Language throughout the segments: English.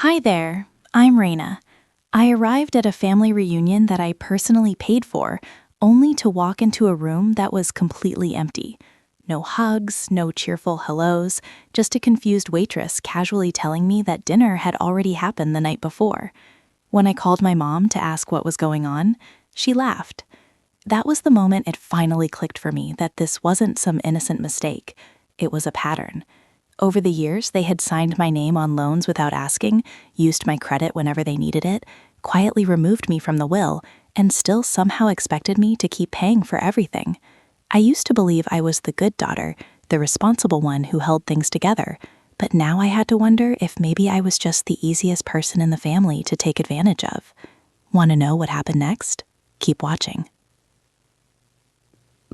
Hi there, I'm Raina. I arrived at a family reunion that I personally paid for, only to walk into a room that was completely empty. No hugs, no cheerful hellos, just a confused waitress casually telling me that dinner had already happened the night before. When I called my mom to ask what was going on, she laughed. That was the moment it finally clicked for me that this wasn't some innocent mistake. It was a pattern. Over the years, they had signed my name on loans without asking, used my credit whenever they needed it, quietly removed me from the will, and still somehow expected me to keep paying for everything. I used to believe I was the good daughter, the responsible one who held things together, but now I had to wonder if maybe I was just the easiest person in the family to take advantage of. Want to know what happened next? Keep watching.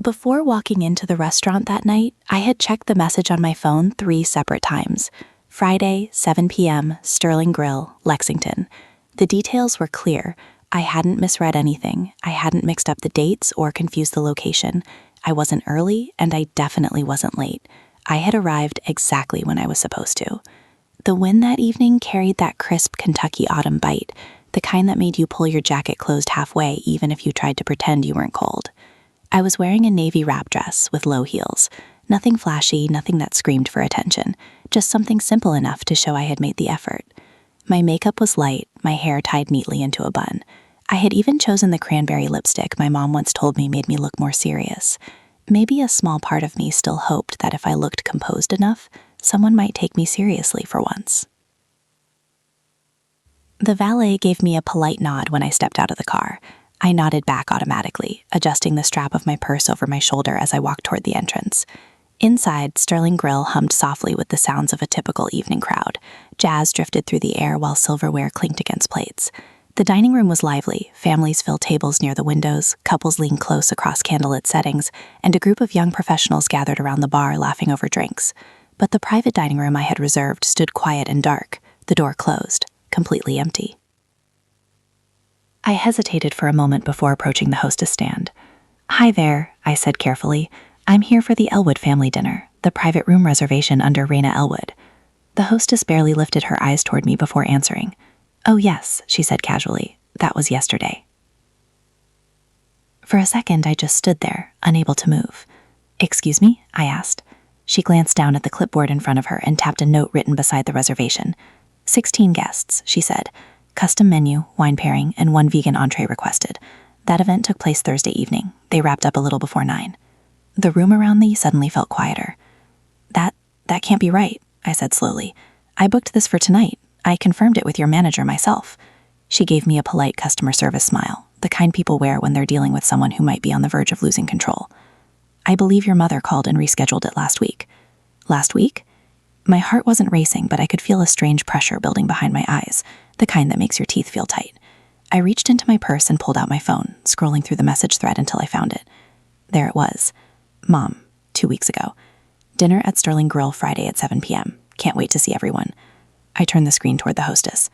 Before walking into the restaurant that night, I had checked the message on my phone 3 separate times. Friday, 7 p.m., Sterling Grill, Lexington. The details were clear. I hadn't misread anything. I hadn't mixed up the dates or confused the location. I wasn't early, and I definitely wasn't late. I had arrived exactly when I was supposed to. The wind that evening carried that crisp Kentucky autumn bite, the kind that made you pull your jacket closed halfway even if you tried to pretend you weren't cold. I was wearing a navy wrap dress with low heels. Nothing flashy, nothing that screamed for attention, just something simple enough to show I had made the effort. My makeup was light, my hair tied neatly into a bun. I had even chosen the cranberry lipstick my mom once told me made me look more serious. Maybe a small part of me still hoped that if I looked composed enough, someone might take me seriously for once. The valet gave me a polite nod when I stepped out of the car. I nodded back automatically, adjusting the strap of my purse over my shoulder as I walked toward the entrance. Inside, Sterling Grill hummed softly with the sounds of a typical evening crowd. Jazz drifted through the air while silverware clinked against plates. The dining room was lively. Families filled tables near the windows, couples leaned close across candlelit settings, and a group of young professionals gathered around the bar laughing over drinks. But the private dining room I had reserved stood quiet and dark, the door closed, completely empty. I hesitated for a moment before approaching the hostess stand. "Hi there," I said carefully. "I'm here for the Elwood family dinner, the private room reservation under Raina Elwood." The hostess barely lifted her eyes toward me before answering. "Oh yes," she said casually. "That was yesterday." For a second, I just stood there, unable to move. "Excuse me?" I asked. She glanced down at the clipboard in front of her and tapped a note written beside the reservation. 16 guests, she said. Custom menu, wine pairing, and 1 vegan entree requested. That event took place Thursday evening. They wrapped up a little before 9. The room around me suddenly felt quieter. That can't be right," I said slowly. "I booked this for tonight. I confirmed it with your manager myself." She gave me a polite customer service smile, the kind people wear when they're dealing with someone who might be on the verge of losing control. "I believe your mother called and rescheduled it last week." "Last week?" My heart wasn't racing, but I could feel a strange pressure building behind my eyes, the kind that makes your teeth feel tight. I reached into my purse and pulled out my phone, scrolling through the message thread until I found it. There it was. "Mom, 2 weeks ago. Dinner at Sterling Grill Friday at 7 p.m. Can't wait to see everyone." I turned the screen toward the hostess.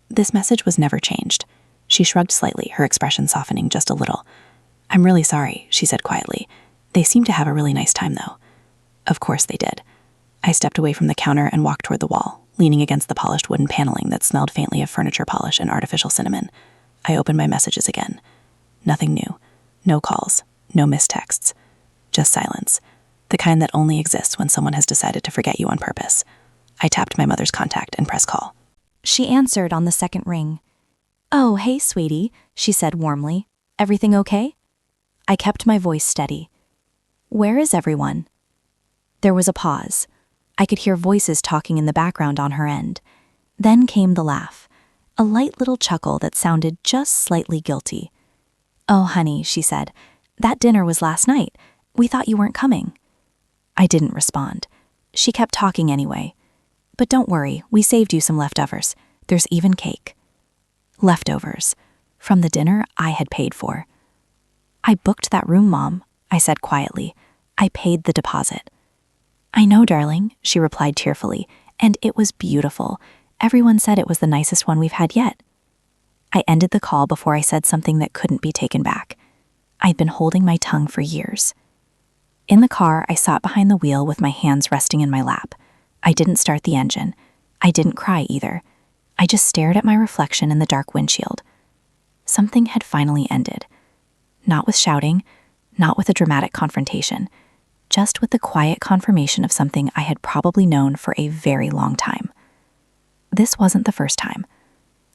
This message was never changed. She shrugged slightly, her expression softening just a little. "I'm really sorry," she said quietly. "They seemed to have a really nice time, though." Of course they did. I stepped away from the counter and walked toward the wall, leaning against the polished wooden paneling that smelled faintly of furniture polish and artificial cinnamon. I opened my messages again. Nothing new. No calls. No missed texts. Just silence. The kind that only exists when someone has decided to forget you on purpose. I tapped my mother's contact and pressed call. She answered on the second ring. "Oh, hey, sweetie," she said warmly. "Everything okay?" I kept my voice steady. "Where is everyone?" There was a pause. I could hear voices talking in the background on her end. Then came the laugh, a light little chuckle that sounded just slightly guilty. "Oh, honey," she said, "that dinner was last night. We thought you weren't coming." I didn't respond. She kept talking anyway. "But don't worry, we saved you some leftovers. There's even cake." Leftovers. From the dinner I had paid for. "I booked that room, Mom," I said quietly. "I paid the deposit." "I know, darling," she replied tearfully, "and it was beautiful. Everyone said it was the nicest one we've had yet." I ended the call before I said something that couldn't be taken back. I'd been holding my tongue for years. In the car, I sat behind the wheel with my hands resting in my lap. I didn't start the engine. I didn't cry either. I just stared at my reflection in the dark windshield. Something had finally ended. Not with shouting, not with a dramatic confrontation, just with the quiet confirmation of something I had probably known for a very long time. This wasn't the first time.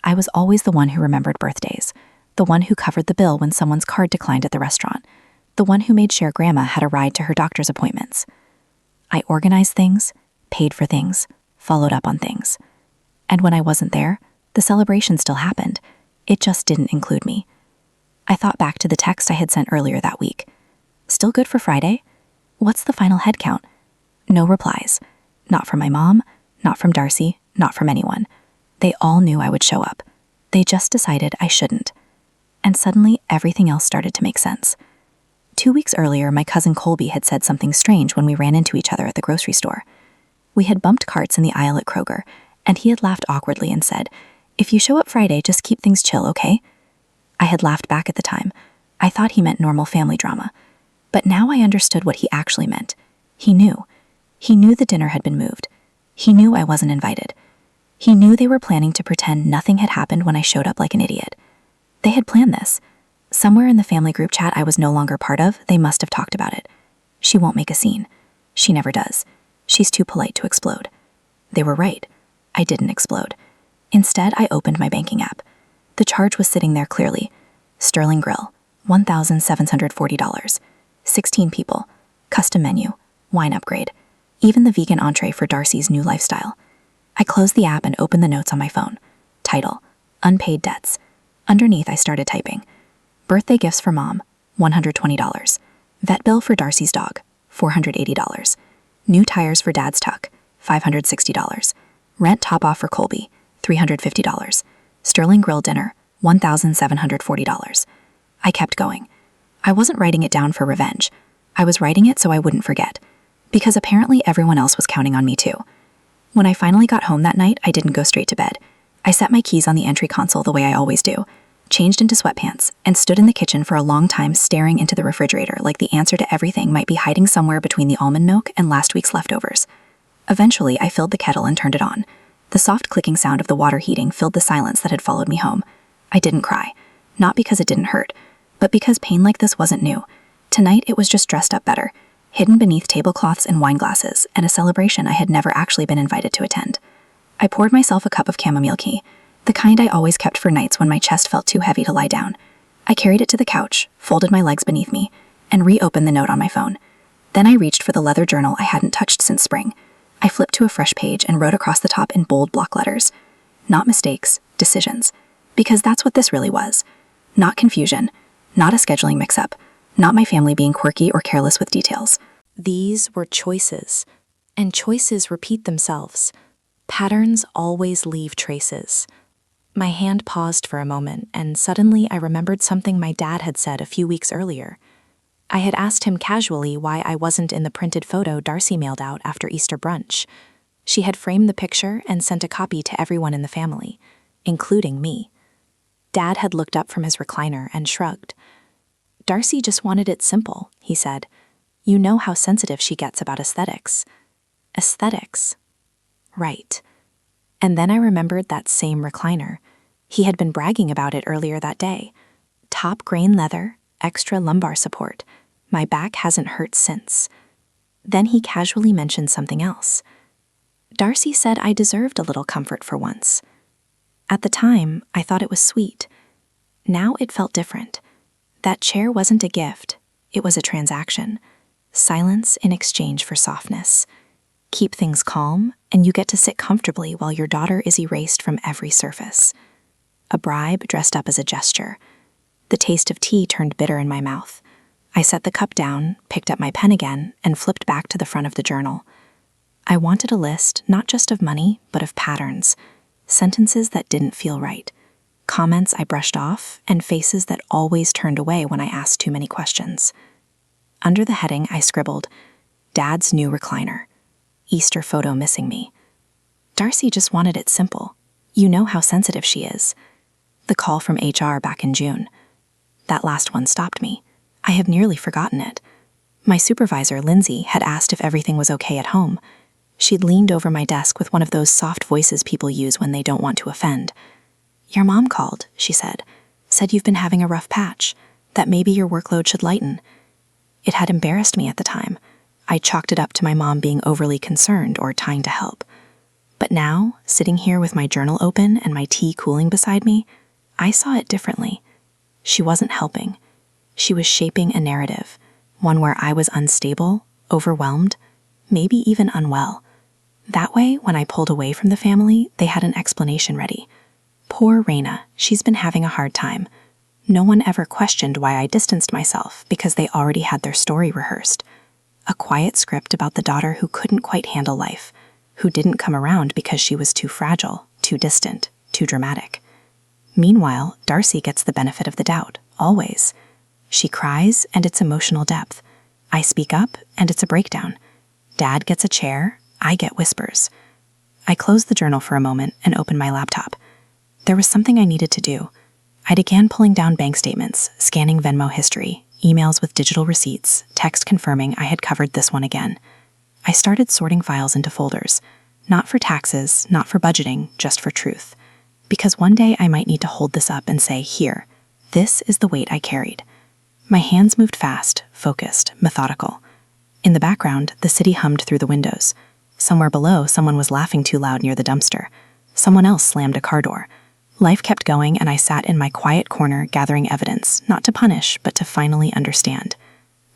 I was always the one who remembered birthdays, the one who covered the bill when someone's card declined at the restaurant, the one who made sure Grandma had a ride to her doctor's appointments. I organized things, paid for things, followed up on things. And when I wasn't there, the celebration still happened. It just didn't include me. I thought back to the text I had sent earlier that week. Still good for Friday? What's the final head count? No replies. Not from my mom, not from Darcy, not from anyone. They all knew I would show up. They just decided I shouldn't. And suddenly, everything else started to make sense. 2 weeks earlier, my cousin Colby had said something strange when we ran into each other at the grocery store. We had bumped carts in the aisle at Kroger, and he had laughed awkwardly and said, "If you show up Friday, just keep things chill, okay?" I had laughed back at the time. I thought he meant normal family drama. But now I understood what he actually meant. He knew. He knew the dinner had been moved. He knew I wasn't invited. He knew they were planning to pretend nothing had happened when I showed up like an idiot. They had planned this. Somewhere in the family group chat I was no longer part of, they must have talked about it. She won't make a scene. She never does. She's too polite to explode. They were right. I didn't explode. Instead, I opened my banking app. The charge was sitting there clearly. Sterling Grill, $1,740. 16 people. Custom menu. Wine upgrade. Even the vegan entree for Darcy's new lifestyle. I closed the app and opened the notes on my phone. Title: Unpaid Debts. Underneath, I started typing. Birthday gifts for Mom, $120. Vet bill for Darcy's dog, $480. New tires for Dad's Tuck, $560. Rent top-off for Colby, $350. Sterling Grill dinner, $1,740. I kept going. I wasn't writing it down for revenge. I was writing it so I wouldn't forget. Because apparently everyone else was counting on me too. When I finally got home that night, I didn't go straight to bed. I set my keys on the entry console the way I always do, changed into sweatpants, and stood in the kitchen for a long time staring into the refrigerator like the answer to everything might be hiding somewhere between the almond milk and last week's leftovers. Eventually, I filled the kettle and turned it on. The soft clicking sound of the water heating filled the silence that had followed me home. I didn't cry. Not because it didn't hurt, but because pain like this wasn't new. Tonight, it was just dressed up better, hidden beneath tablecloths and wine glasses, and a celebration I had never actually been invited to attend. I poured myself a cup of chamomile tea, the kind I always kept for nights when my chest felt too heavy to lie down. I carried it to the couch, folded my legs beneath me, and reopened the note on my phone. Then I reached for the leather journal I hadn't touched since spring. I flipped to a fresh page and wrote across the top in bold block letters. Not mistakes, decisions. Because that's what this really was. Not confusion, not a scheduling mix-up, not my family being quirky or careless with details. These were choices, and choices repeat themselves. Patterns always leave traces. My hand paused for a moment, and suddenly I remembered something my dad had said a few weeks earlier. I had asked him casually why I wasn't in the printed photo Darcy mailed out after Easter brunch. She had framed the picture and sent a copy to everyone in the family, including me. Dad had looked up from his recliner and shrugged. "Darcy just wanted it simple," he said. "You know how sensitive she gets about aesthetics." Aesthetics. Right. And then I remembered that same recliner. He had been bragging about it earlier that day. Top grain leather, extra lumbar support. My back hasn't hurt since. Then he casually mentioned something else. Darcy said I deserved a little comfort for once. At the time, I thought it was sweet. Now it felt different. That chair wasn't a gift. It was a transaction. Silence in exchange for softness. Keep things calm, and you get to sit comfortably while your daughter is erased from every surface. A bribe dressed up as a gesture. The taste of tea turned bitter in my mouth. I set the cup down, picked up my pen again, and flipped back to the front of the journal. I wanted a list not just of money, but of patterns. Sentences that didn't feel right. Comments I brushed off, and faces that always turned away when I asked too many questions. Under the heading, I scribbled, Dad's new recliner. Easter photo missing me. Darcy just wanted it simple. You know how sensitive she is. The call from HR back in June. That last one stopped me. I have nearly forgotten it. My supervisor, Lindsay, had asked if everything was okay at home. She'd leaned over my desk with one of those soft voices people use when they don't want to offend. "Your mom called," she said. "Said you've been having a rough patch, that maybe your workload should lighten." It had embarrassed me at the time. I chalked it up to my mom being overly concerned or trying to help. But now, sitting here with my journal open and my tea cooling beside me, I saw it differently. She wasn't helping. She was shaping a narrative, one where I was unstable, overwhelmed, maybe even unwell. That way, when I pulled away from the family, they had an explanation ready. "Poor Raina, she's been having a hard time." No one ever questioned why I distanced myself because they already had their story rehearsed. A quiet script about the daughter who couldn't quite handle life, who didn't come around because she was too fragile, too distant, too dramatic. Meanwhile, Darcy gets the benefit of the doubt, always. She cries, and it's emotional depth. I speak up, and it's a breakdown. Dad gets a chair, I get whispers. I closed the journal for a moment and opened my laptop. There was something I needed to do. I began pulling down bank statements, scanning Venmo history, emails with digital receipts, text confirming I had covered this one again. I started sorting files into folders, not for taxes, not for budgeting, just for truth. Because one day I might need to hold this up and say, "Here, this is the weight I carried." My hands moved fast, focused, methodical. In the background, the city hummed through the windows. Somewhere below, someone was laughing too loud near the dumpster. Someone else slammed a car door. Life kept going, and I sat in my quiet corner gathering evidence, not to punish, but to finally understand.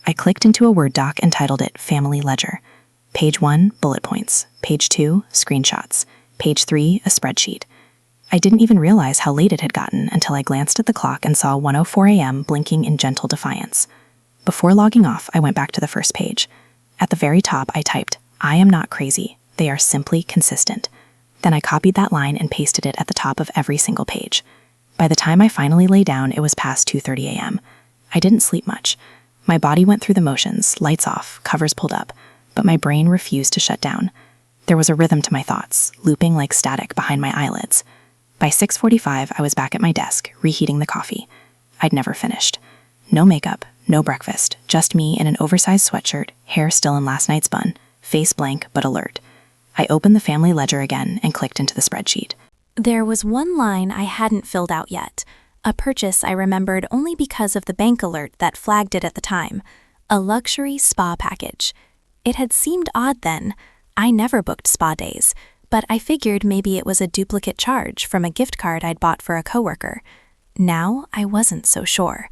I clicked into a Word doc and titled it Family Ledger. Page 1, bullet points. Page 2, screenshots. Page 3, a spreadsheet. I didn't even realize how late it had gotten until I glanced at the clock and saw 1:04 a.m. blinking in gentle defiance. Before logging off, I went back to the first page. At the very top, I typed, "I am not crazy. They are simply consistent." Then I copied that line and pasted it at the top of every single page. By the time I finally lay down, it was past 2:30 a.m. I didn't sleep much. My body went through the motions, lights off, covers pulled up, but my brain refused to shut down. There was a rhythm to my thoughts, looping like static behind my eyelids. By 6:45, I was back at my desk, reheating the coffee. I'd never finished. No makeup, no breakfast, just me in an oversized sweatshirt, hair still in last night's bun, face blank but alert. I opened the family ledger again and clicked into the spreadsheet. There was one line I hadn't filled out yet, a purchase I remembered only because of the bank alert that flagged it at the time, a luxury spa package. It had seemed odd then. I never booked spa days, but I figured maybe it was a duplicate charge from a gift card I'd bought for a coworker. Now I wasn't so sure.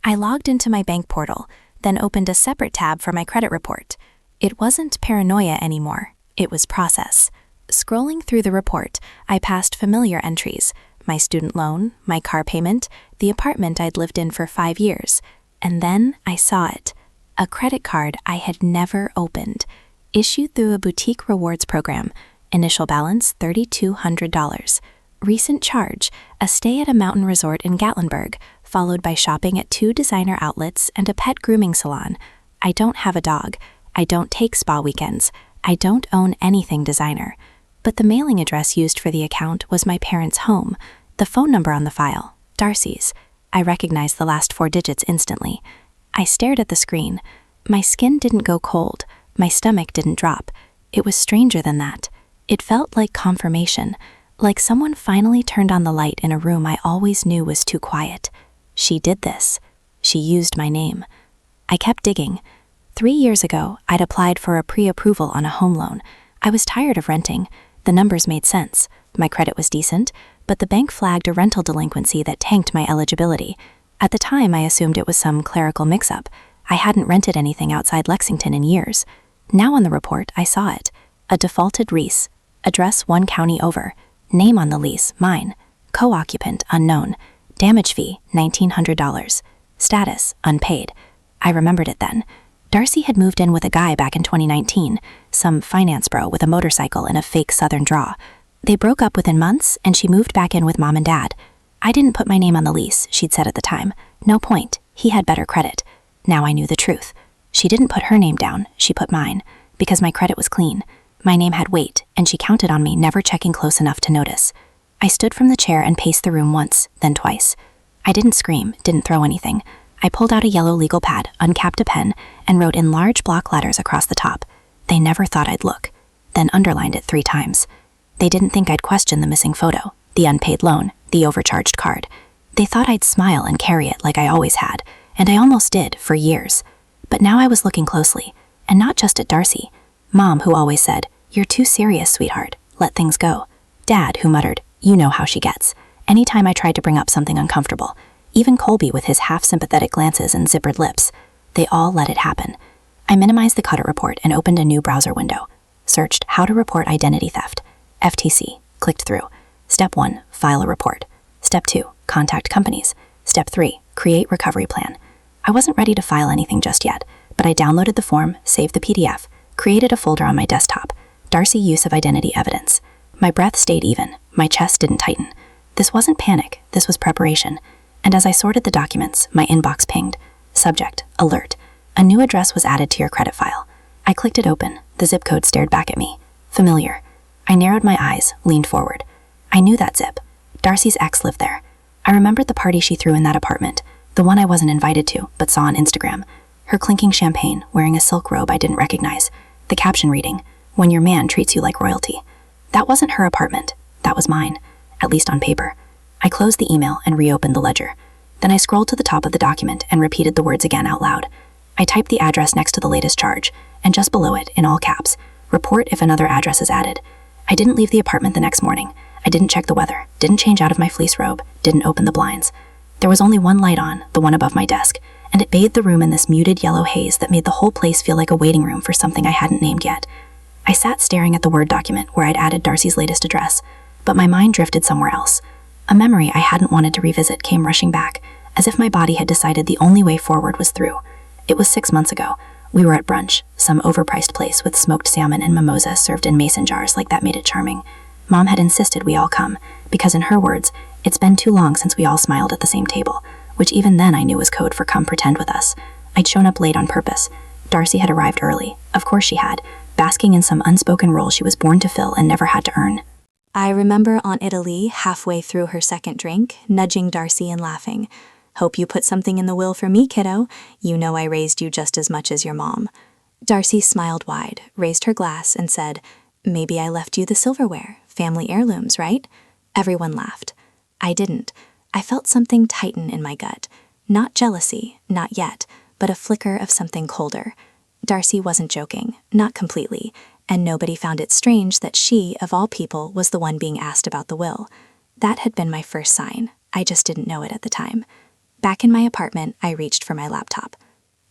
I logged into my bank portal, then opened a separate tab for my credit report. It wasn't paranoia anymore. It was process. Scrolling through the report, I passed familiar entries, my student loan, my car payment, the apartment I'd lived in for 5 years. And then I saw it. A credit card I had never opened. Issued through a boutique rewards program. Initial balance $3,200. Recent charge, a stay at a mountain resort in Gatlinburg, followed by shopping at 2 designer outlets and a pet grooming salon. I don't have a dog. I don't take spa weekends. I don't own anything designer. But the mailing address used for the account was my parents' home. The phone number on the file, Darcy's. I recognized the last 4 digits instantly. I stared at the screen. My skin didn't go cold. My stomach didn't drop. It was stranger than that. It felt like confirmation, like someone finally turned on the light in a room I always knew was too quiet. She did this. She used my name. I kept digging. 3 years ago, I'd applied for a pre-approval on a home loan. I was tired of renting. The numbers made sense. My credit was decent, but the bank flagged a rental delinquency that tanked my eligibility. At the time, I assumed it was some clerical mix-up. I hadn't rented anything outside Lexington in years. Now on the report, I saw it. A defaulted lease. Address 1 county over. Name on the lease, mine. Co-occupant, unknown. Damage fee, $1,900. Status, unpaid. I remembered it then. Darcy had moved in with a guy back in 2019, some finance bro with a motorcycle and a fake southern draw. They broke up within months, and she moved back in with mom and dad. I didn't put my name on the lease, she'd said at the time. No point. He had better credit. Now I knew the truth. She didn't put her name down, she put mine, because my credit was clean. My name had weight, and she counted on me never checking close enough to notice. I stood from the chair and paced the room once, then twice. I didn't scream, didn't throw anything. I pulled out a yellow legal pad, uncapped a pen, and wrote in large block letters across the top. They never thought I'd look. then underlined it 3 times. They didn't think I'd question the missing photo, the unpaid loan, the overcharged card. They thought I'd smile and carry it like I always had, and I almost did for years. But now I was looking closely, and not just at Darcy. Mom, who always said, "You're too serious, sweetheart. Let things go." Dad, who muttered, "You know how she gets," anytime I tried to bring up something uncomfortable. Even Colby with his half-sympathetic glances and zippered lips. They all let it happen. I minimized the Cut It report and opened a new browser window. Searched How to Report Identity Theft. FTC. Clicked through. Step 1. File a report. Step 2. Contact companies. Step 3. Create recovery plan. I wasn't ready to file anything just yet, but I downloaded the form, saved the PDF, created a folder on my desktop. Darcy use of identity evidence. My breath stayed even. My chest didn't tighten. This wasn't panic. This was preparation. And as I sorted the documents, my inbox pinged. Subject, alert. A new address was added to your credit file. I clicked it open. The zip code stared back at me. Familiar. I narrowed my eyes, leaned forward. I knew that zip. Darcy's ex lived there. I remembered the party she threw in that apartment, the one I wasn't invited to, but saw on Instagram. Her clinking champagne, wearing a silk robe I didn't recognize. The caption reading, "When your man treats you like royalty." That wasn't her apartment. That was mine, at least on paper. I closed the email and reopened the ledger. Then I scrolled to the top of the document and repeated the words again out loud. I typed the address next to the latest charge, and just below it, in all caps, "Report if another address is added." I didn't leave the apartment the next morning. I didn't check the weather, didn't change out of my fleece robe, didn't open the blinds. There was only one light on, the one above my desk, and it bathed the room in this muted yellow haze that made the whole place feel like a waiting room for something I hadn't named yet. I sat staring at the Word document where I'd added Darcy's latest address, but my mind drifted somewhere else. A memory I hadn't wanted to revisit came rushing back, as if my body had decided the only way forward was through. It was 6 months ago. We were at brunch, some overpriced place with smoked salmon and mimosa served in mason jars like that made it charming. Mom had insisted we all come, because in her words, it's been too long since we all smiled at the same table, which even then I knew was code for come pretend with us. I'd shown up late on purpose. Darcy had arrived early. Of course she had, basking in some unspoken role she was born to fill and never had to earn. I remember Aunt Italy, halfway through her second drink, nudging Darcy and laughing. "Hope you put something in the will for me, kiddo. You know I raised you just as much as your mom." Darcy smiled wide, raised her glass, and said, "Maybe I left you the silverware. Family heirlooms, right?" Everyone laughed. I didn't. I felt something tighten in my gut. Not jealousy, not yet, but a flicker of something colder. Darcy wasn't joking, not completely, and nobody found it strange that she, of all people, was the one being asked about the will. That had been my first sign. I just didn't know it at the time. Back in my apartment, I reached for my laptop.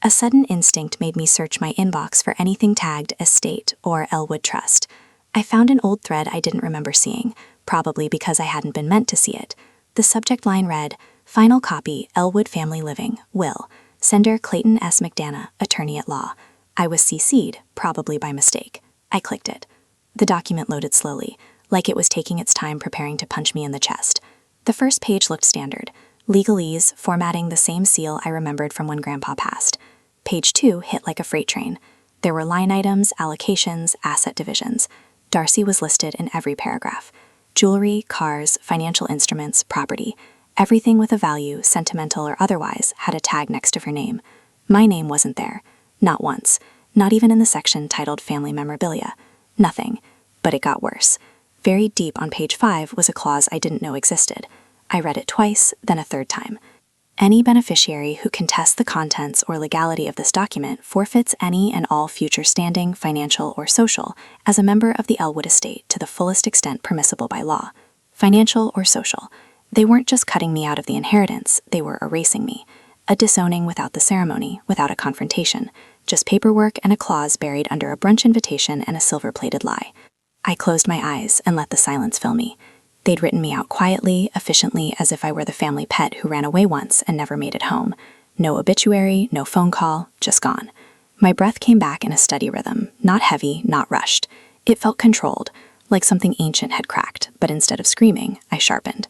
A sudden instinct made me search my inbox for anything tagged Estate or Elwood Trust. I found an old thread I didn't remember seeing, probably because I hadn't been meant to see it. The subject line read, "Final copy, Elwood Family Living, Will. Sender Clayton S. McDana, Attorney at Law." I was CC'd, probably by mistake. I clicked it. The document loaded slowly, like it was taking its time preparing to punch me in the chest. The first page looked standard. Legalese, formatting the same seal I remembered from when Grandpa passed. Page 2 hit like a freight train. There were line items, allocations, asset divisions. Darcy was listed in every paragraph. Jewelry, cars, financial instruments, property. Everything with a value, sentimental or otherwise, had a tag next to her name. My name wasn't there. Not once. Not even in the section titled Family Memorabilia. Nothing. But it got worse. Very deep on page 5 was a clause I didn't know existed. I read it twice, then a third time. Any beneficiary who contests the contents or legality of this document forfeits any and all future standing, financial, or social as a member of the Elwood estate to the fullest extent permissible by law. Financial or social. They weren't just cutting me out of the inheritance, they were erasing me. A disowning without the ceremony, without a confrontation. Just paperwork and a clause buried under a brunch invitation and a silver-plated lie. I closed my eyes and let the silence fill me. They'd written me out quietly, efficiently, as if I were the family pet who ran away once and never made it home. No obituary, no phone call, just gone. My breath came back in a steady rhythm, not heavy, not rushed. It felt controlled, like something ancient had cracked, but instead of screaming, I sharpened.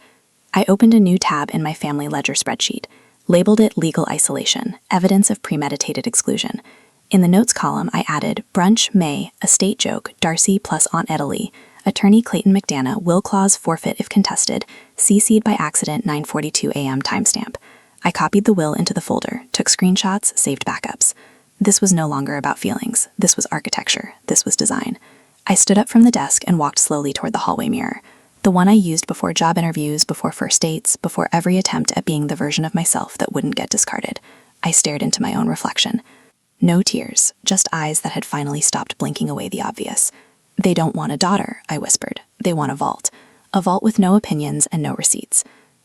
I opened a new tab in my family ledger spreadsheet, labeled it Legal Isolation, Evidence of Premeditated Exclusion. In the notes column, I added Brunch, May, Estate Joke, Darcy plus Aunt Italy, Attorney Clayton McDana, will clause forfeit if contested, CC'd by accident 9:42 a.m. timestamp. I copied the will into the folder, took screenshots, saved backups. This was no longer about feelings. This was architecture. This was design. I stood up from the desk and walked slowly toward the hallway mirror, the one I used before job interviews, before first dates, before every attempt at being the version of myself that wouldn't get discarded. I stared into my own reflection. No tears, just eyes that had finally stopped blinking away the obvious. "They don't want a daughter," I whispered. "They want a vault. A vault with no opinions and no receipts."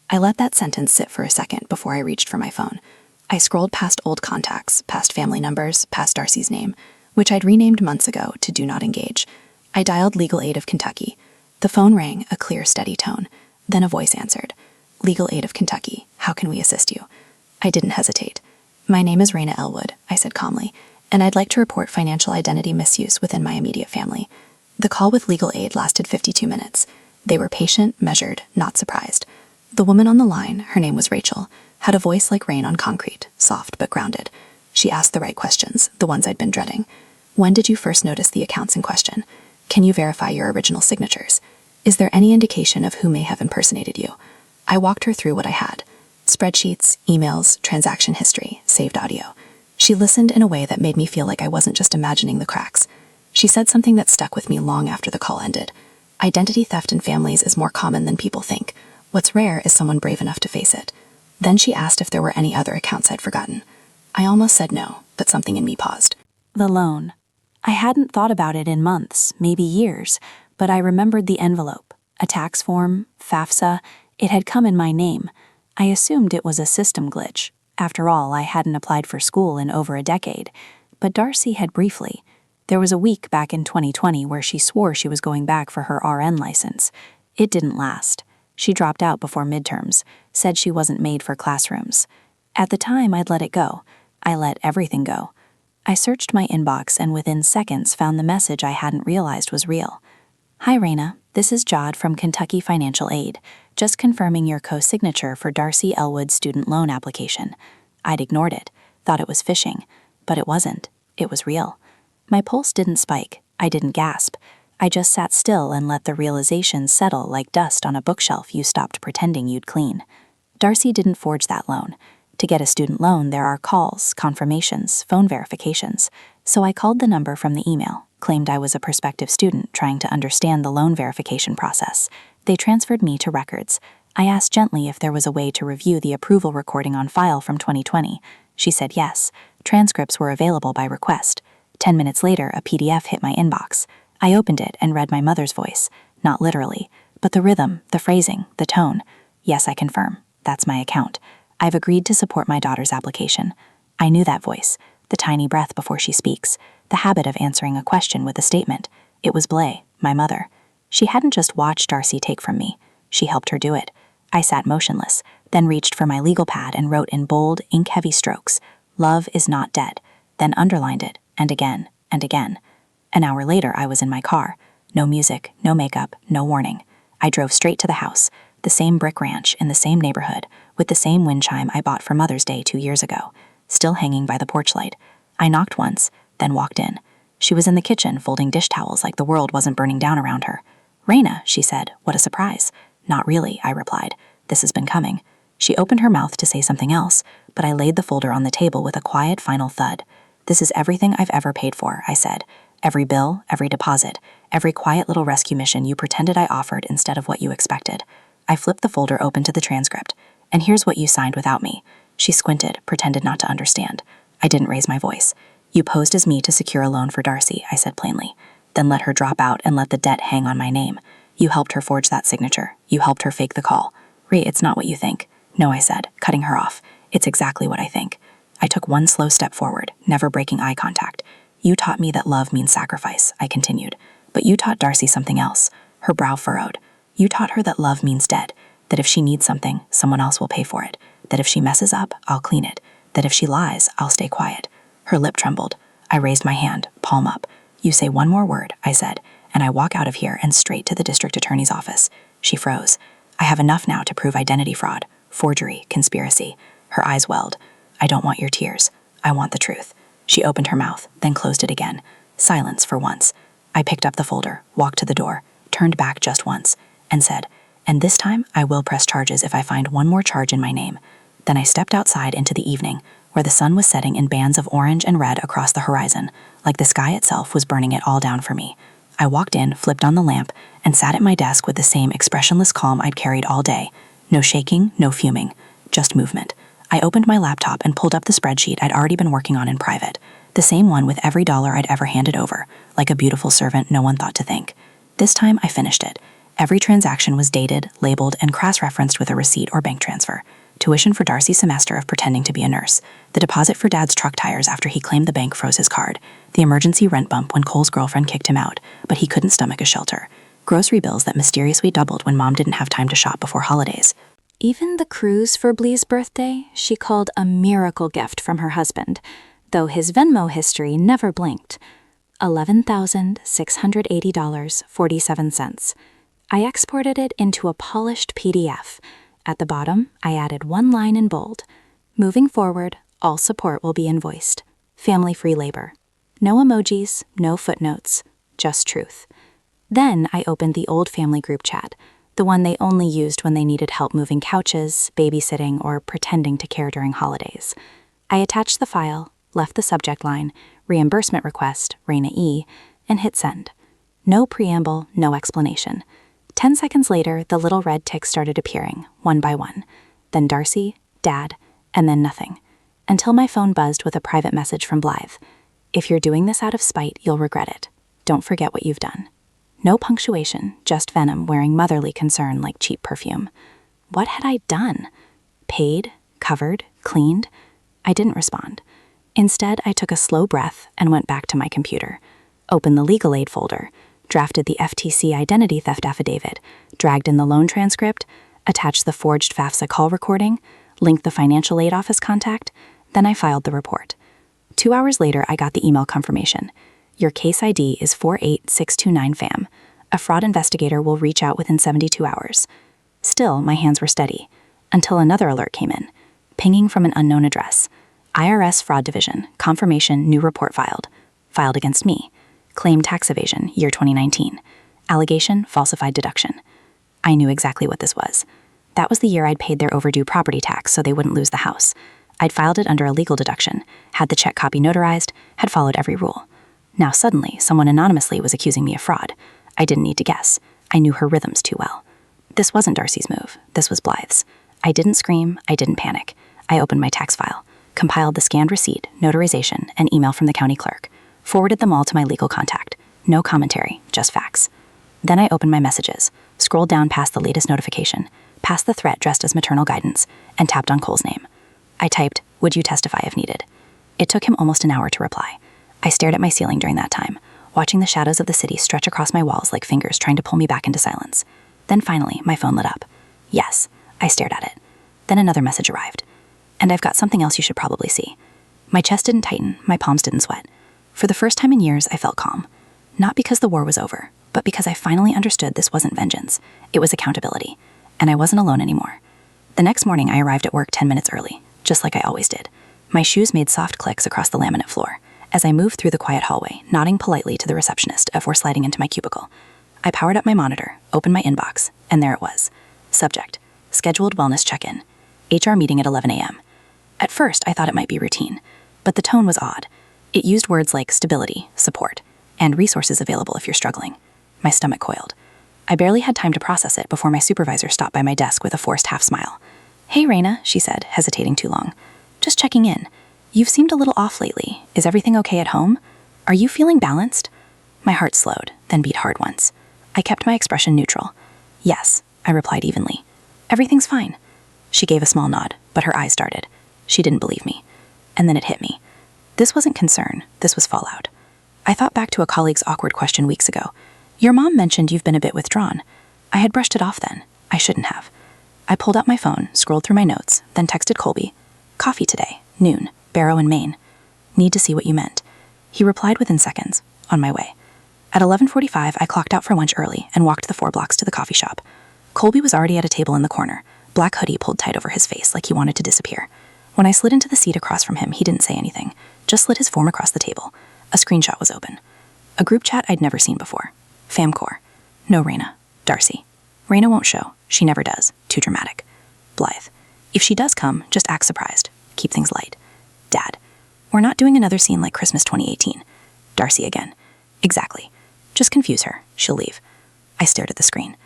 I let that sentence sit for a second before I reached for my phone. I scrolled past old contacts, past family numbers, past Darcy's name, which I'd renamed months ago to Do Not Engage. I dialed Legal Aid of Kentucky. The phone rang, a clear, steady tone. Then a voice answered. "Legal Aid of Kentucky, how can we assist you?" I didn't hesitate. "My name is Raina Elwood," I said calmly, "and I'd like to report financial identity misuse within my immediate family." The call with Legal Aid lasted 52 minutes. They were patient, measured, not surprised. The woman on the line, her name was Rachel, had a voice like rain on concrete, soft but grounded. She asked the right questions, the ones I'd been dreading. "When did you first notice the accounts in question? Can you verify your original signatures? Is there any indication of who may have impersonated you?" I walked her through what I had. Spreadsheets, emails, transaction history, saved audio. She listened in a way that made me feel like I wasn't just imagining the cracks. She said something that stuck with me long after the call ended. Identity theft in families is more common than people think. What's rare is someone brave enough to face it. Then she asked if there were any other accounts I'd forgotten. I almost said no, but something in me paused. The loan. I hadn't thought about it in months, maybe years, but I remembered the envelope. A tax form, FAFSA, it had come in my name. I assumed it was a system glitch. After all, I hadn't applied for school in over a decade. But Darcy had briefly. There was a week back in 2020 where she swore she was going back for her RN license. It didn't last. She dropped out before midterms, said she wasn't made for classrooms. At the time, I'd let it go. I let everything go. I searched my inbox and within seconds found the message I hadn't realized was real. "Hi, Raina. This is Jod from Kentucky Financial Aid. Just confirming your co-signature for Darcy Elwood's student loan application." I'd ignored it, thought it was phishing, but it wasn't. It was real. My pulse didn't spike. I didn't gasp. I just sat still and let the realization settle like dust on a bookshelf you stopped pretending you'd clean. Darcy didn't forge that loan. To get a student loan, there are calls, confirmations, phone verifications. So I called the number from the email, claimed I was a prospective student trying to understand the loan verification process. They transferred me to records. I asked gently if there was a way to review the approval recording on file from 2020. She said yes. Transcripts were available by request. 10 minutes later, a PDF hit my inbox. I opened it and read my mother's voice, not literally, but the rhythm, the phrasing, the tone. "Yes, I confirm. That's my account. I've agreed to support my daughter's application." I knew that voice, the tiny breath before she speaks, the habit of answering a question with a statement. It was Blay, my mother. She hadn't just watched Darcy take from me. She helped her do it. I sat motionless, then reached for my legal pad and wrote in bold, ink-heavy strokes, "Love is not dead," then underlined it, and again, and again. An hour later, I was in my car. No music, no makeup, no warning. I drove straight to the house, the same brick ranch in the same neighborhood, with the same wind chime I bought for Mother's Day 2 years ago, still hanging by the porch light. I knocked once, then walked in. She was in the kitchen folding dish towels like the world wasn't burning down around her. "Raina," she said, "what a surprise." "Not really," I replied. "This has been coming." She opened her mouth to say something else, but I laid the folder on the table with a quiet final thud. "This is everything I've ever paid for," I said. "Every bill, every deposit, every quiet little rescue mission you pretended I offered instead of what you expected." I flipped the folder open to the transcript. "And here's what you signed without me." She squinted, pretended not to understand. I didn't raise my voice. "You posed as me to secure a loan for Darcy," I said plainly. "Then let her drop out and let the debt hang on my name. You helped her forge that signature. You helped her fake the call. Ree, it's not what you think." "No," I said, cutting her off. "It's exactly what I think." I took one slow step forward, never breaking eye contact. "You taught me that love means sacrifice," I continued. "But you taught Darcy something else." Her brow furrowed. "You taught her that love means dead, that if she needs something, someone else will pay for it, that if she messes up, I'll clean it, that if she lies, I'll stay quiet." Her lip trembled. I raised my hand, palm up. "You say one more word," I said, "and I walk out of here and straight to the district attorney's office." She froze. "I have enough now to prove identity fraud, forgery, conspiracy." Her eyes welled. "I don't want your tears. I want the truth." She opened her mouth, then closed it again. Silence for once. I picked up the folder, walked to the door, turned back just once, and said, "And this time I will press charges if I find one more charge in my name." Then I stepped outside into the evening, where the sun was setting in bands of orange and red across the horizon, like the sky itself was burning it all down for me. I walked in, flipped on the lamp, and sat at my desk with the same expressionless calm I'd carried all day. No shaking, no fuming, just movement. I opened my laptop and pulled up the spreadsheet I'd already been working on in private. The same one with every dollar I'd ever handed over, like a beautiful servant no one thought to thank. This time I finished it. Every transaction was dated, labeled, and cross-referenced with a receipt or bank transfer. Tuition for Darcy's semester of pretending to be a nurse. The deposit for Dad's truck tires after he claimed the bank froze his card. The emergency rent bump when Cole's girlfriend kicked him out, but he couldn't stomach a shelter. Grocery bills that mysteriously doubled when Mom didn't have time to shop before holidays. Even the cruise for Blee's birthday she called a miracle gift from her husband, though his Venmo history never blinked. $11,680.47. I exported it into a polished PDF. At the bottom, I added one line in bold. Moving forward, all support will be invoiced. Family-free labor. No emojis, no footnotes, just truth. Then I opened the old family group chat, the one they only used when they needed help moving couches, babysitting, or pretending to care during holidays. I attached the file, left the subject line, reimbursement request, Raina E., and hit send. No preamble, no explanation. 10 seconds later, the little red ticks started appearing, one by one. Then Darcy, Dad, and then nothing. Until my phone buzzed with a private message from Blythe. If you're doing this out of spite, you'll regret it. Don't forget what you've done. No punctuation, just venom wearing motherly concern like cheap perfume. What had I done? Paid? Covered? Cleaned? I didn't respond. Instead, I took a slow breath and went back to my computer. Opened the legal aid folder, drafted the FTC identity theft affidavit, dragged in the loan transcript, attached the forged FAFSA call recording, linked the financial aid office contact, then I filed the report. 2 hours later, I got the email confirmation. Your case ID is 48629FAM. A fraud investigator will reach out within 72 hours. Still, my hands were steady, until another alert came in. Pinging from an unknown address. IRS Fraud Division, confirmation, new report filed. Filed against me. Claim tax evasion, year 2019. Allegation, falsified deduction. I knew exactly what this was. That was the year I'd paid their overdue property tax so they wouldn't lose the house. I'd filed it under a legal deduction, had the check copy notarized, had followed every rule. Now suddenly, someone anonymously was accusing me of fraud. I didn't need to guess. I knew her rhythms too well. This wasn't Darcy's move. This was Blythe's. I didn't scream. I didn't panic. I opened my tax file, compiled the scanned receipt, notarization, and email from the county clerk, forwarded them all to my legal contact. No commentary, just facts. Then I opened my messages, scrolled down past the latest notification, past the threat dressed as maternal guidance, and tapped on Cole's name. I typed, "Would you testify if needed?" It took him almost an hour to reply. I stared at my ceiling during that time, watching the shadows of the city stretch across my walls like fingers trying to pull me back into silence. Then finally, my phone lit up. Yes, I stared at it. Then another message arrived. And I've got something else you should probably see. My chest didn't tighten, my palms didn't sweat. For the first time in years, I felt calm. Not because the war was over, but because I finally understood this wasn't vengeance. It was accountability. And I wasn't alone anymore. The next morning, I arrived at work 10 minutes early, just like I always did. My shoes made soft clicks across the laminate floor as I moved through the quiet hallway, nodding politely to the receptionist before sliding into my cubicle. I powered up my monitor, opened my inbox, and there it was. Subject: scheduled wellness check-in. HR meeting at 11 a.m. At first, I thought it might be routine, but the tone was odd. It used words like stability, support, and resources available if you're struggling. My stomach coiled. I barely had time to process it before my supervisor stopped by my desk with a forced half smile. "Hey, Raina," she said, hesitating too long. "Just checking in. You've seemed a little off lately. Is everything okay at home? Are you feeling balanced?" My heart slowed, then beat hard once. I kept my expression neutral. "Yes," I replied evenly. "Everything's fine." She gave a small nod, but her eyes darted. She didn't believe me. And then it hit me. This wasn't concern, this was fallout. I thought back to a colleague's awkward question weeks ago. "Your mom mentioned you've been a bit withdrawn." I had brushed it off then. I shouldn't have. I pulled out my phone, scrolled through my notes, then texted Colby. "Coffee today, noon, Barrow in Maine. Need to see what you meant." He replied within seconds. On my way. At 11:45, I clocked out for lunch early and walked the 4 blocks to the coffee shop. Colby was already at a table in the corner, black hoodie pulled tight over his face like he wanted to disappear. When I slid into the seat across from him, he didn't say anything, just slid his form across the table. A screenshot was open. A group chat I'd never seen before. Famcore. No Raina. Darcy. Raina won't show. She never does. Too dramatic. Blythe. If she does come, just act surprised. Keep things light. Dad. We're not doing another scene like Christmas 2018. Darcy again. Exactly. Just confuse her. She'll leave. I stared at the screen.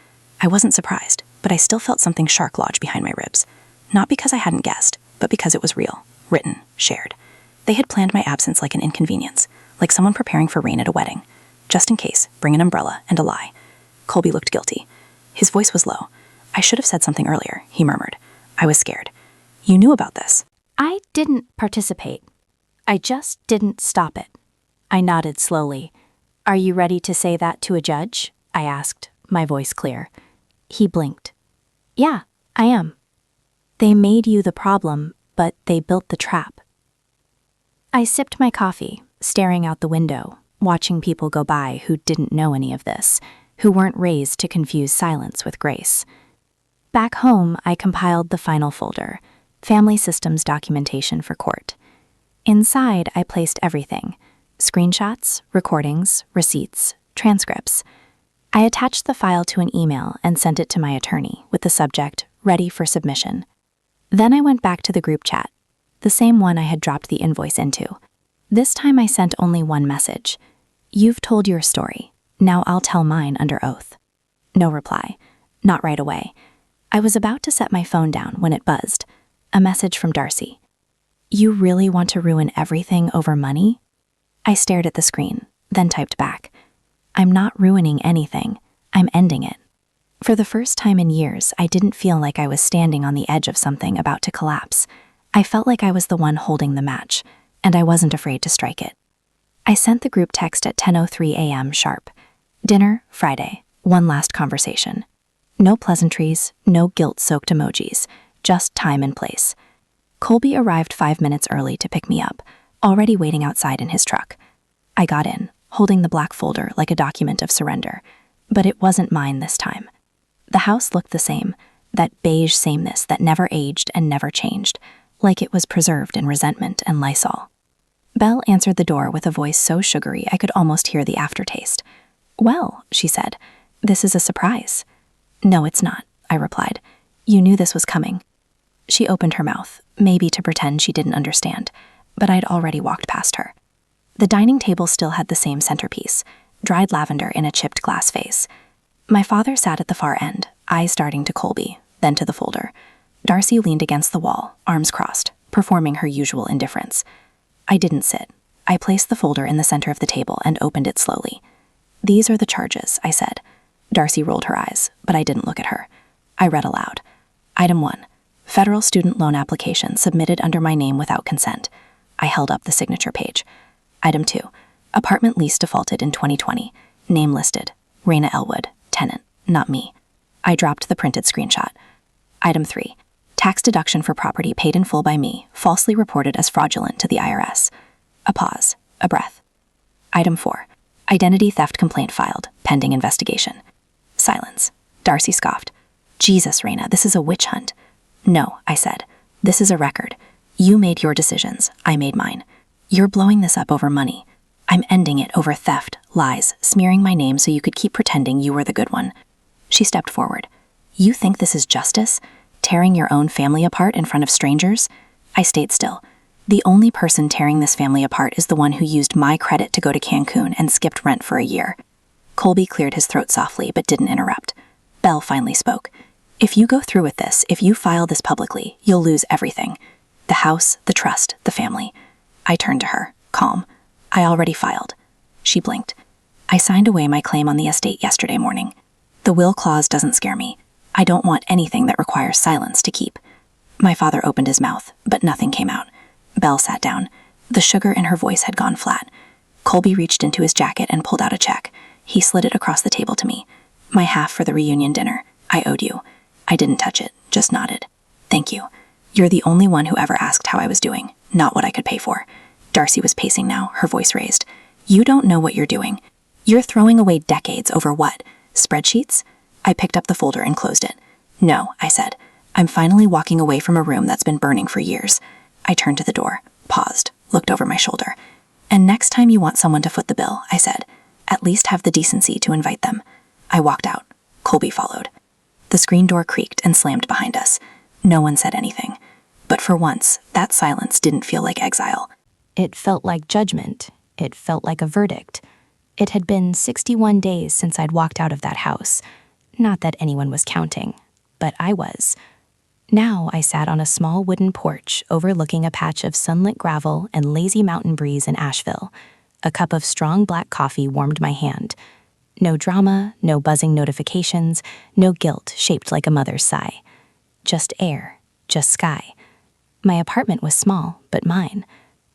I wasn't surprised, but I still felt something shark lodge behind my ribs. Not because I hadn't guessed, but because it was real, written, shared. They had planned my absence like an inconvenience, like someone preparing for rain at a wedding. Just in case, bring an umbrella and a lie. Colby looked guilty. His voice was low. I should have said something earlier, he murmured. I was scared. You knew about this. I didn't participate. I just didn't stop it. I nodded slowly. Are you ready to say that to a judge? I asked, my voice clear. He blinked. Yeah, I am. They made you the problem, but they built the trap. I sipped my coffee, staring out the window, watching people go by who didn't know any of this, who weren't raised to confuse silence with grace. Back home, I compiled the final folder, Family Systems Documentation for Court. Inside, I placed everything: screenshots, recordings, receipts, transcripts. I attached the file to an email and sent it to my attorney with the subject, Ready for Submission. Then I went back to the group chat, the same one I had dropped the invoice into. This time I sent only one message. You've told your story. Now I'll tell mine under oath. No reply. Not right away. I was about to set my phone down when it buzzed. A message from Darcy. You really want to ruin everything over money? I stared at the screen, then typed back. I'm not ruining anything. I'm ending it. For the first time in years, I didn't feel like I was standing on the edge of something about to collapse. I felt like I was the one holding the match, and I wasn't afraid to strike it. I sent the group text at 10:03 a.m. sharp. Dinner, Friday. One last conversation. No pleasantries, no guilt-soaked emojis, just time and place. Colby arrived 5 minutes early to pick me up, already waiting outside in his truck. I got in, holding the black folder like a document of surrender, but it wasn't mine this time. The house looked the same, that beige sameness that never aged and never changed, like it was preserved in resentment and Lysol. Belle answered the door with a voice so sugary I could almost hear the aftertaste. Well, she said, this is a surprise. No, it's not, I replied. You knew this was coming. She opened her mouth, maybe to pretend she didn't understand, but I'd already walked past her. The dining table still had the same centerpiece, dried lavender in a chipped glass vase. My father sat at the far end, eyes darting to Colby, then to the folder. Darcy leaned against the wall, arms crossed, performing her usual indifference. I didn't sit. I placed the folder in the center of the table and opened it slowly. These are the charges, I said. Darcy rolled her eyes, but I didn't look at her. I read aloud. Item 1. Federal student loan application submitted under my name without consent. I held up the signature page. Item 2. Apartment lease defaulted in 2020. Name listed. Raina Elwood, tenant, not me. I dropped the printed screenshot. Item 3. Tax deduction for property paid in full by me, falsely reported as fraudulent to the IRS. A pause. A breath. Item 4. Identity theft complaint filed, pending investigation. Silence. Darcy scoffed. Jesus, Raina, this is a witch hunt. No, I said. This is a record. You made your decisions. I made mine. You're blowing this up over money. I'm ending it over theft, lies, smearing my name so you could keep pretending you were the good one. She stepped forward. You think this is justice? Tearing your own family apart in front of strangers? I stayed still. The only person tearing this family apart is the one who used my credit to go to Cancun and skipped rent for a year. Colby cleared his throat softly but didn't interrupt. Belle finally spoke. If you go through with this, if you file this publicly, you'll lose everything. The house, the trust, the family. I turned to her, calm. I already filed. She blinked. I signed away my claim on the estate yesterday morning. The will clause doesn't scare me. I don't want anything that requires silence to keep. My father opened his mouth, but nothing came out. Belle sat down. The sugar in her voice had gone flat. Colby reached into his jacket and pulled out a check. He slid it across the table to me. My half for the reunion dinner. I owed you. I didn't touch it, just nodded. Thank you. You're the only one who ever asked how I was doing, not what I could pay for. Darcy was pacing now, her voice raised. You don't know what you're doing. You're throwing away decades over what? Spreadsheets? I picked up the folder and closed it. No, I said. I'm finally walking away from a room that's been burning for years. I turned to the door, paused, looked over my shoulder. And next time you want someone to foot the bill, I said, at least have the decency to invite them. I walked out. Colby followed. The screen door creaked and slammed behind us. No one said anything. But for once, that silence didn't feel like exile. It felt like judgment. It felt like a verdict. It had been 61 days since I'd walked out of that house. Not that anyone was counting, but I was. Now I sat on a small wooden porch overlooking a patch of sunlit gravel and lazy mountain breeze in Asheville. A cup of strong black coffee warmed my hand. No drama, no buzzing notifications, no guilt shaped like a mother's sigh. Just air, just sky. My apartment was small, but mine.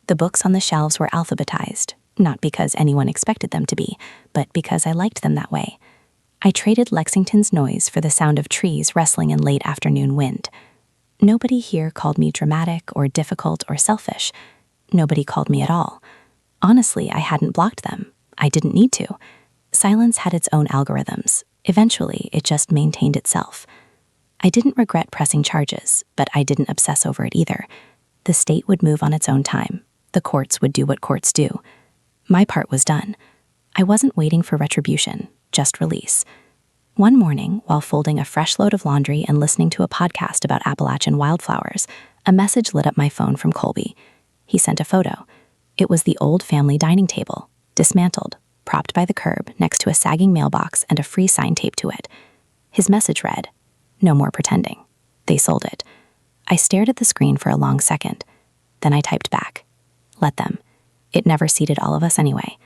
The books on the shelves were alphabetized, not because anyone expected them to be, but because I liked them that way. I traded Lexington's noise for the sound of trees wrestling in late afternoon wind. Nobody here called me dramatic or difficult or selfish. Nobody called me at all. Honestly, I hadn't blocked them. I didn't need to. Silence had its own algorithms. Eventually, it just maintained itself. I didn't regret pressing charges, but I didn't obsess over it either. The state would move on its own time. The courts would do what courts do. My part was done. I wasn't waiting for retribution, just release. One morning, while folding a fresh load of laundry and listening to a podcast about Appalachian wildflowers, a message lit up my phone from Colby. He sent a photo. It was the old family dining table, dismantled, propped by the curb next to a sagging mailbox and a free sign taped to it. His message read, "No more pretending. They sold it." I stared at the screen for a long second. Then I typed back, "Let them. It never seated all of us anyway."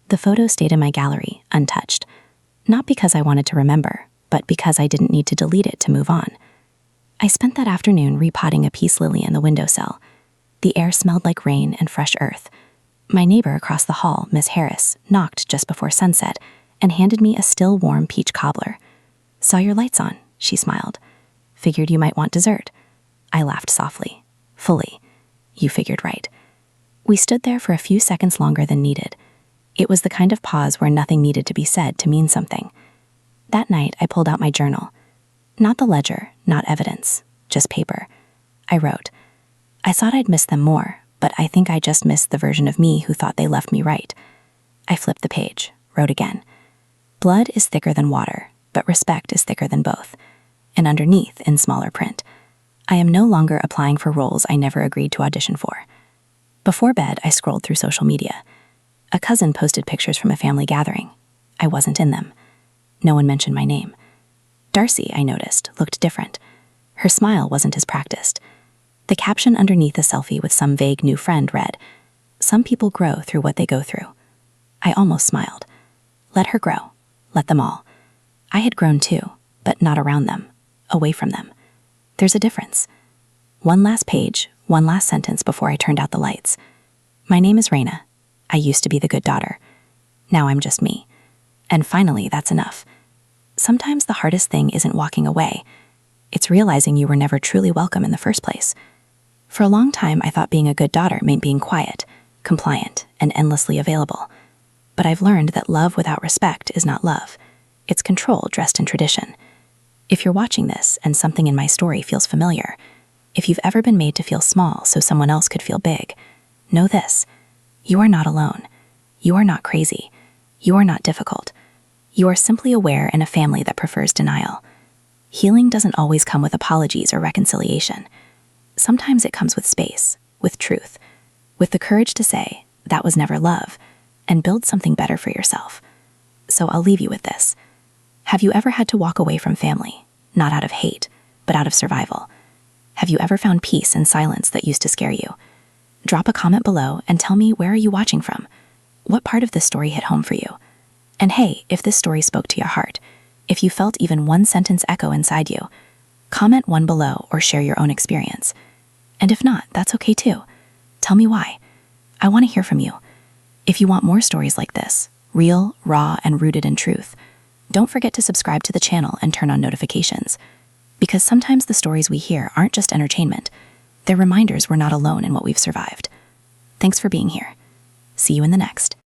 The photo stayed in my gallery, untouched. Not because I wanted to remember, but because I didn't need to delete it to move on. I spent that afternoon repotting a peace lily in the windowsill. The air smelled like rain and fresh earth. My neighbor across the hall, Miss Harris, knocked just before sunset and handed me a still warm peach cobbler. "Saw your lights on," she smiled. "Figured you might want dessert." I laughed softly. Fully. You figured right. We stood there for a few seconds longer than needed. It was the kind of pause where nothing needed to be said to mean something. That night, I pulled out my journal. Not the ledger, not evidence, just paper. I wrote. I thought I'd miss them more, but I think I just missed the version of me who thought they left me right. I flipped the page, wrote again. Blood is thicker than water, but respect is thicker than both. And underneath, in smaller print, I am no longer applying for roles I never agreed to audition for. Before bed, I scrolled through social media. A cousin posted pictures from a family gathering. I wasn't in them. No one mentioned my name. Darcy, I noticed, looked different. Her smile wasn't as practiced. The caption underneath a selfie with some vague new friend read, "Some people grow through what they go through." I almost smiled. Let her grow. Let them all. I had grown too, but not around them, away from them. There's a difference. One last page, one last sentence before I turned out the lights. My name is Raina. I used to be the good daughter. Now I'm just me. And finally, that's enough. Sometimes the hardest thing isn't walking away. It's realizing you were never truly welcome in the first place. For a long time, I thought being a good daughter meant being quiet, compliant, and endlessly available. But I've learned that love without respect is not love. It's control dressed in tradition. If you're watching this and something in my story feels familiar, if you've ever been made to feel small so someone else could feel big, know this. You are not alone. You are not crazy. You are not difficult. You are simply aware in a family that prefers denial. Healing doesn't always come with apologies or reconciliation. Sometimes it comes with space, with truth, with the courage to say, that was never love, and build something better for yourself. So I'll leave you with this. Have you ever had to walk away from family, not out of hate, but out of survival? Have you ever found peace in silence that used to scare you? Drop a comment below and tell me, where are you watching from? What part of this story hit home for you? And hey, if this story spoke to your heart, if you felt even one sentence echo inside you, comment one below or share your own experience. And if not, that's okay too. Tell me why. I want to hear from you. If you want more stories like this, real, raw, and rooted in truth, don't forget to subscribe to the channel and turn on notifications. Because sometimes the stories we hear aren't just entertainment. They're reminders we're not alone in what we've survived. Thanks for being here. See you in the next.